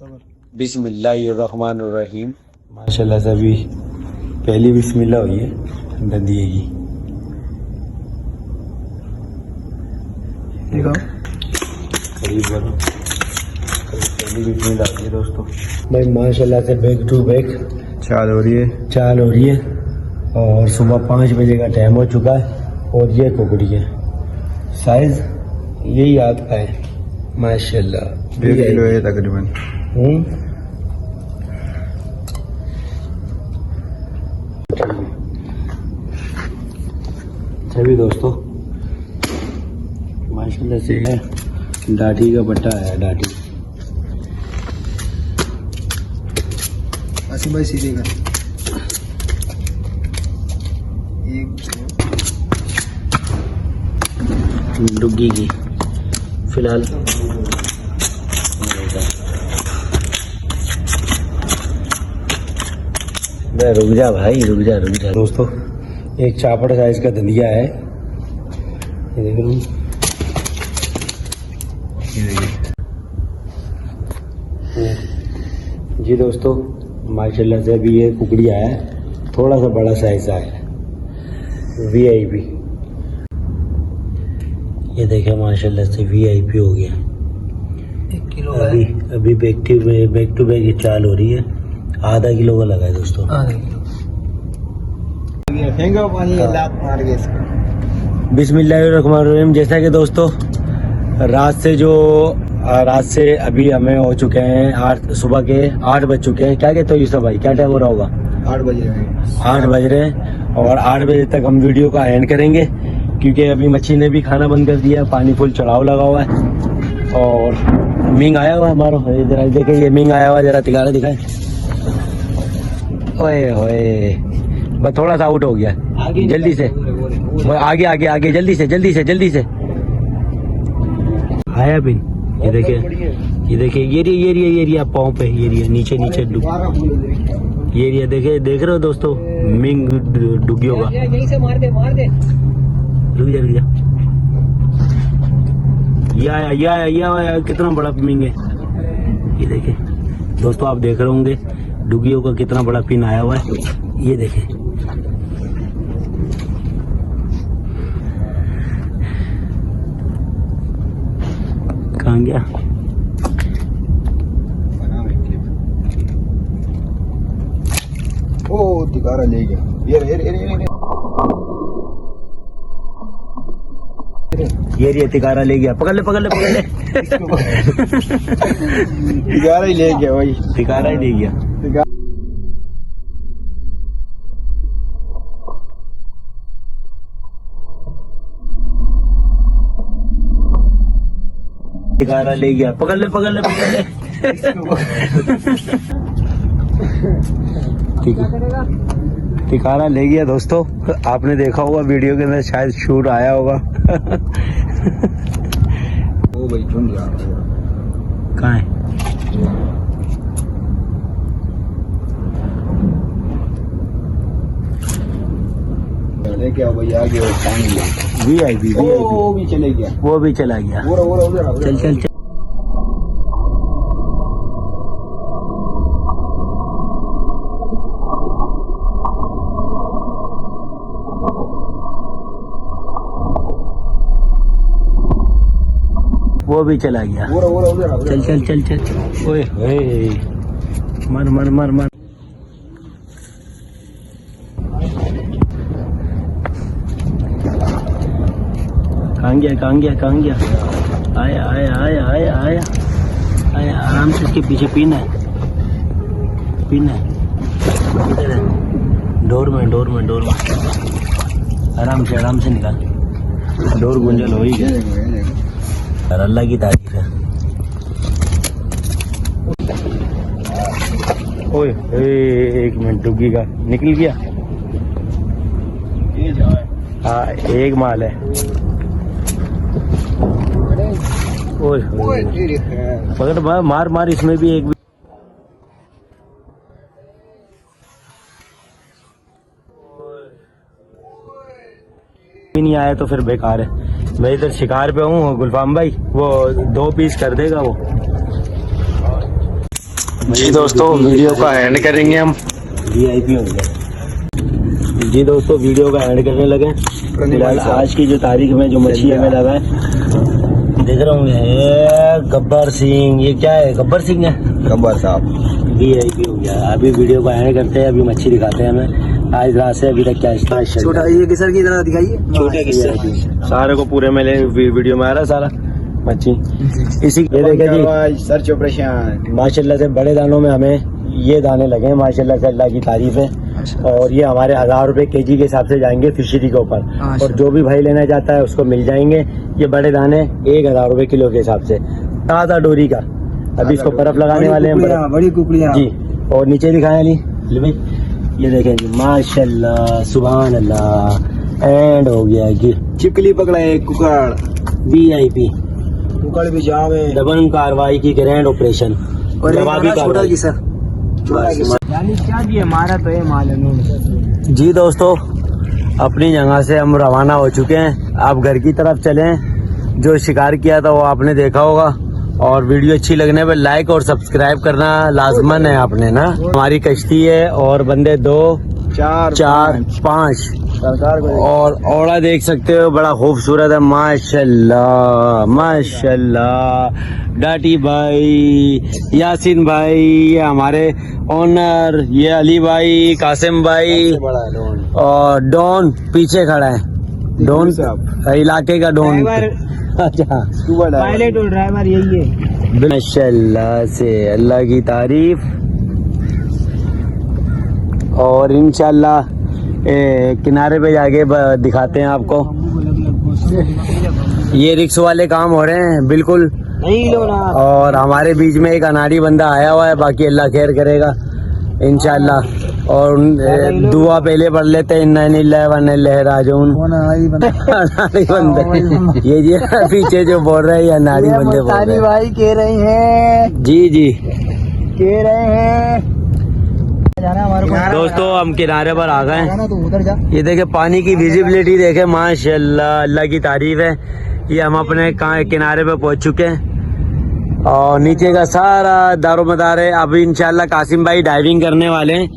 बिस्मिल्लाहिर्रहमानिर्रहीम। माशाल्लाह से अभी पहली बिस्मिल्लाह हुई है दंदिए की। देखो करीब बनो, पहली बिस्मिल्लाह हुई है दोस्तों। भाई माशाल्लाह से बैक टू बैक चाल हो रही है और सुबह 5 बजे का टाइम हो चुका है और ये कुकड़ी है, साइज यही आता है माशाल्लाह 1 किलो है तकरीबन। सभी दोस्तों माशाल्लाह से है, डाठी का बट्टा है, डाठी आसिम भाई सीधे का डुग्गी की फिलहाल रुक जा भाई, रुक जा दोस्तों। एक चापड़ साइज का धनिया है, ये देख लो, ये देखिए जी दोस्तों। माशाल्लाह से अभी ये कुकड़ी आया है, थोड़ा सा बड़ा साइज आया है, VIP। ये देखे माशाल्लाह से VIP हो गया 1 किलो। अभी बैक टू बैक ये चाल हो रही है, आधा किलो का लगा है दोस्तों। बिस्मिल्लाहिर्रहमानिर्रहीम। जैसा कि दोस्तों रात से अभी हमें हो चुके हैं सुबह के 8 बज चुके हैं। क्या कहते हो यूसुफ भाई, क्या टाइम हो रहा होगा? 8 बज रहे हैं और 8 बजे तक हम वीडियो का एंड करेंगे, क्योंकि अभी मच्छी ने भी खाना बंद कर दिया, पानी फुल चढ़ाव लगा हुआ है और मींग आया हुआ है हमारा। जरा देखे ये मींग आया हुआ, जरा तिगारा दिखाए। ओए होए, बस थोड़ा सा आउट हो गया, जल्दी से आगे जल्दी से आया भी। ये देखिए ये रिया पाँव पे, ये नीचे डूब, ये रिया देख रहे हो दोस्तों, मिंग डुगियों का। रुक जा ये आया, कितना बड़ा मिंग है। ये देखिए दोस्तों, आप देख रहे होंगे डुगियों का कितना बड़ा पिन आया हुआ है। ये देखें, कहाँ गया? ओ तिकारा ले गया। ये तिकारा ले गया, पकड़ ले तिकारा ही ले गया भाई, तिकारा ही ले गया। तिकारा ले गया, पकड़ ले तिकारा ले गया दोस्तों। आपने देखा होगा वीडियो के अंदर, शायद शूट आया होगा। ओ भाई चुन गया, कहाँ है? लेके आओ भाई, आगे VIP वो भी चले गया, वो भी चला गया। चल वो भी चला गया। चल ओए मर। कहाँ गया? आया, आराम से इसके पीछे पिन है। इधर है, डोर में। आराम से निकाल, डोर गुंजल हो ही गया। अल्लाह की तारीफ है। ओए एक मिनट, डुग्गी का निकल गया। हाँ, एक माल है। ओए पकड़, मार, इसमें भी एक भी नहीं आया तो फिर बेकार है। मैं इधर शिकार पे हूँ, गुलफाम भाई वो 2 पीस कर देगा वो। जी दोस्तों वीडियो का एंड करेंगे हम। VIP हो गया जी दोस्तों, वीडियो का एंड करने लगे। फिलहाल आज की जो तारीख में जो मछली हमें लगा है, देख रहे होंगे ये गब्बर सिंह। ये क्या है? गब्बर सिंह है, गब्बर साहब। VIP हो गया। अभी वीडियो का एंड करते हैं, अभी मच्छी दिखाते हैं हमें आज रात से अभी तक क्या छोटा ये किसर की तरह दिखाइए, छोटे किस्से सारे को पूरे में वीडियो में आ रहा है सारा मच्छी। इसी ये देखे जी, सर्च ऑपरेशन माशाल्लाह से बड़े दानों में हमें ये दाने लगे हैं, माशाल्लाह से अल्लाह की तारीफ है। और ये हमारे 1000 रुपए kg के हिसाब से जाएंगे फिशरी के ऊपर, और जो भी भाई लेना चाहता है उसको मिल जाएंगे ये बड़े दाने 1000 रुपए किलो के हिसाब से, ताज़ा डोरी का। अभी इसको बर्फ लगाने वाले हैं, बड़ी कुकड़ियाँ जी। और नीचे दिखाएं अली भाई, ये देखें जी माशाल्लाह सुभान अल्लाह, एंड हो गया जी। चिपकली पकड़ा है, कुकड़ VIP कुकड़ भी जाम है, दबन कार्रवाई की ग्रैंड ऑपरेशन। और जवाबी छोटा कार्रवाई। किसर यानी क्या दिए मारा तो ये माल है। जी दोस्तों, अपनी जगह से हम रवाना हो चुके हैं, आप घर की तरफ चलें। जो शिकार किया था वो आपने देखा होगा, और वीडियो अच्छी लगने पे लाइक और सब्सक्राइब करना लाजमन है आपने ना। हमारी कश्ती है और बंदे 2 4 5 और औड़ा देख सकते हो, बड़ा खूबसूरत है माशाल्लाह माशाल्लाह। डाटी भाई, यासीन भाई, ये हमारे ओनर, ये अली भाई, कासिम भाई, और डॉन पीछे खड़ा है। डॉन इलाके का डॉन। अच्छा, पायलट और ड्राइवर यही है। माशाल्लाह से अल्लाह की तारीफ। और इंशाल्लाह किनारे पे जाके दिखाते हैं आपको। ये रिक्स वाले काम हो रहे हैं बिल्कुल नहीं लो ना। और हमारे बीच में एक अनाड़ी बंदा आया हुआ है, बाकी अल्लाह खैर करेगा इंशाल्लाह। और दुआ पहले पढ़ लेते हैं, इन्ना लिल्लाहि व इन्ना इलैहि राजिऊन। अनाड़ी बंदे ये जी पीछे जो बोल रहे हैं, ये अनाड़ी बंदे बोल रहे हैं। भाई कह रहे हैं, जी जी कह रहे हैं दोस्तों, हम किनारे पर आ गए हैं। तो उधर जा। ये देखे पानी की विजिबिलिटी देखे, माशाल्लाह अल्लाह की तारीफ है। ये हम अपने किनारे पे पहुंच चुके हैं और नीचे का सारा दारोमदार है। अभी इंशाल्लाह कासिम भाई डाइविंग करने वाले हैं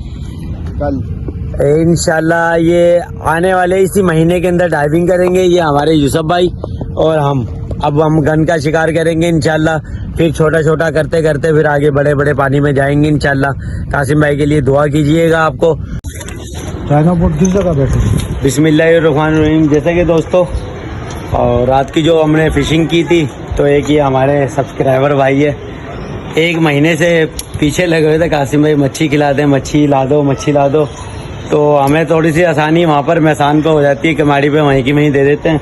कल इंशाल्लाह। ये आने वाले इसी महीने के अंदर डाइविंग करेंगे, ये हमारे यूसुफ भाई और हम। अब हम गन का शिकार करेंगे इंशाल्लाह, फिर छोटा छोटा करते करते फिर आगे बड़े बड़े पानी में जाएंगे इंशाल्लाह। कासिम भाई के लिए दुआ कीजिएगा आपको। चाइना बोट किस जगह बैठे? बिस्मिल्लाहिर्रहमानिर्रहीम। जैसे कि दोस्तों, और रात की जो हमने फिशिंग की थी, तो एक ये हमारे सब्सक्राइबर भाई है, 1 महीने से पीछे लगे हुए थे, कासिम भाई मच्छी खिला दें, मच्छी ला दो, मच्छी ला दो। तो हमें थोड़ी सी आसानी वहाँ पर मैसान पे हो जाती है, कमाड़ी पे वहीं की वहीं दे देते हैं।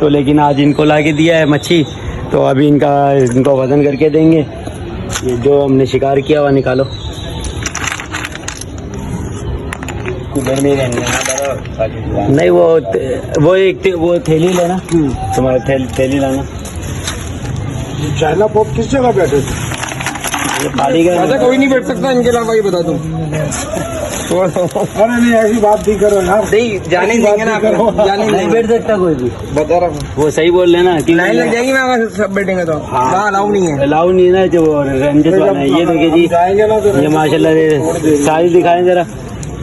तो लेकिन आज इनको ला के दिया है मच्छी, तो अभी इनको वजन करके देंगे। ये जो हमने शिकार किया हुआ निकालो। नहीं वो थैली लेना, तुम्हारा थैली लाना। चाइना पॉप किस जगह बैठे थे? ये पानी का कोई नहीं बैठ सकता इनके अलावा, ये बता दूं। अरे नहीं, ऐसी बात नहीं करो यार। नहीं जाने देंगे ना, जाने नहीं बैठ सकता कोई भी। बता रहा हूँ, वो सही बोल लेना कि लाइन लग जाएगी। मैं सब बैठेंगे तो हाँ, अलाउ नहीं है, अलाउ नहीं है ना। जो रंजित वाला है, ये देखिए जी, जाएंगे ना तो ये माशाल्लाह साइज दिखाएं जरा।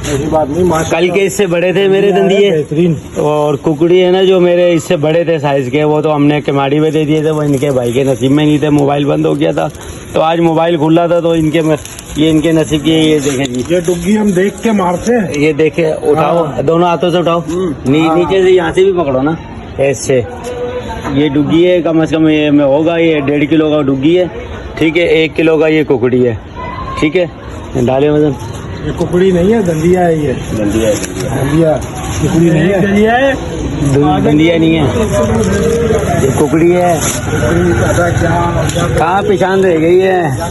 ऐसी बात नहीं, कल के इससे बड़े थे मेरे दंदिये, और कुकड़ी है ना जो मेरे इससे बड़े थे साइज के, वो तो हमने किमाड़ी में दे दिए थे। वो इनके भाई के नसीब में नहीं थे, मोबाइल बंद हो गया था। तो आज मोबाइल खुला था, तो ये इनके नसीब की। ये देखे जी, ये डुग्गी हम देख के मारते हैं। ये देखे, उठाओ दोनों हाथों से उठाओ, नीचे से यहाँ से भी पकड़ो ना ऐसे। ये डुग्गी है, कम से कम ये में होगा, ये 1.5 किलो का डुग्गी है, ठीक है। 1 किलो का ये कुकड़ी है, ठीक है। डाले वजन। ये कुकड़ी नहीं है, दंदिया है। ये दंदिया है, दंदिया कुकड़ी नहीं है, दंदिया है, दंदिया नहीं है, ये कुकड़ी है। कहाँ पहचान रह गई है?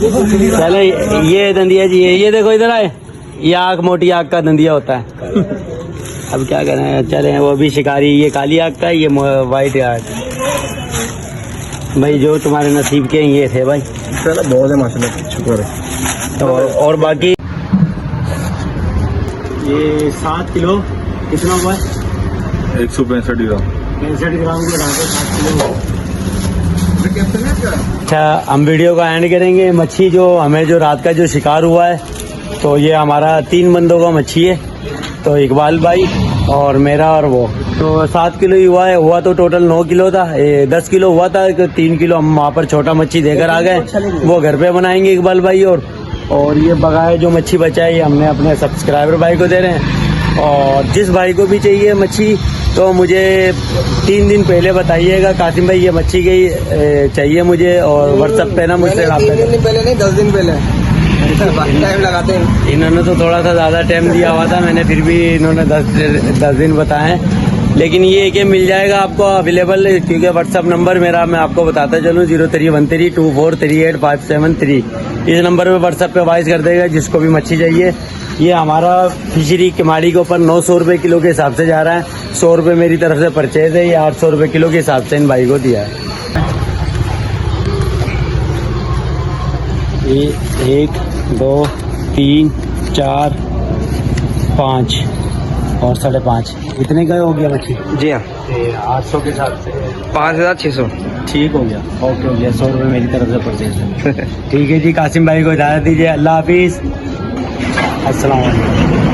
चले ये दंदिया जी है, ये देखो इधर आए, ये आग मोटी आग का दंदिया होता है। अब क्या करें, चले वो भी शिकारी। ये काली आग का, ये वाइट आग। भाई जो तुम्हारे नसीब के ये थे भाई। चलो बहुत है माशाल्लाह, शुक्र है। और बाकी ये 7 किलो कितना हुआ है? 165 ग्राम। 65 ग्राम के डालते 7 किलो। अच्छा, हम वीडियो का एंड करेंगे। मच्छी जो हमें जो रात का जो शिकार हुआ है, तो ये हमारा 3 बंदों का मच्छी है। तो इकबाल भाई और मेरा और वो, तो 7 किलो ही हुआ तो टोटल 9 किलो था। 10 किलो हुआ था, 3 किलो हम वहाँ पर छोटा मच्छी देकर आ गए, वो घर पे बनाएंगे इकबाल भाई। और ये बगाए जो मच्छी बचा है, ये हमने अपने सब्सक्राइबर भाई को दे रहे हैं। और जिस भाई को भी चाहिए मच्छी, तो मुझे 3 दिन पहले बताइएगा, कासिम भाई ये मच्छी की चाहिए मुझे, और व्हाट्सएप पे ना मुझसे रब्ता 3 दिन पहले नहीं, 10 दिन पहले टाइम लगाते हैं। इन्होंने तो थोड़ा सा ज़्यादा टाइम दिया हुआ था, मैंने फिर भी इन्होंने 10 दिन बताए। लेकिन ये कि मिल जाएगा आपको अवेलेबल, क्योंकि व्हाट्सअप नंबर मेरा मैं आपको बताता चलूँ 0313243857 इस नंबर पे व्हाट्सअप पे वॉइस कर देगा जिसको भी मच्छी चाहिए। ये हमारा फिशरी किमाड़ी के ऊपर 900 रुपये किलो के हिसाब से जा रहा है। 100 रुपये मेरी तरफ से परचेज है, ये 800 रुपये किलो के हिसाब से इन भाई को दिया है। ये 1 2 3 4 5 और 5.5 इतने का हो गया मच्छी जी हाँ, 800 के हिसाब से 5600। ठीक हो गया, ओके हो गया। 100 रुपये मेरी तरफ से परचेज है। ठीक है जी, कासिम भाई को इजाज़त दीजिए। अल्लाह हाफिज़, अस्सलाम वालेकुम।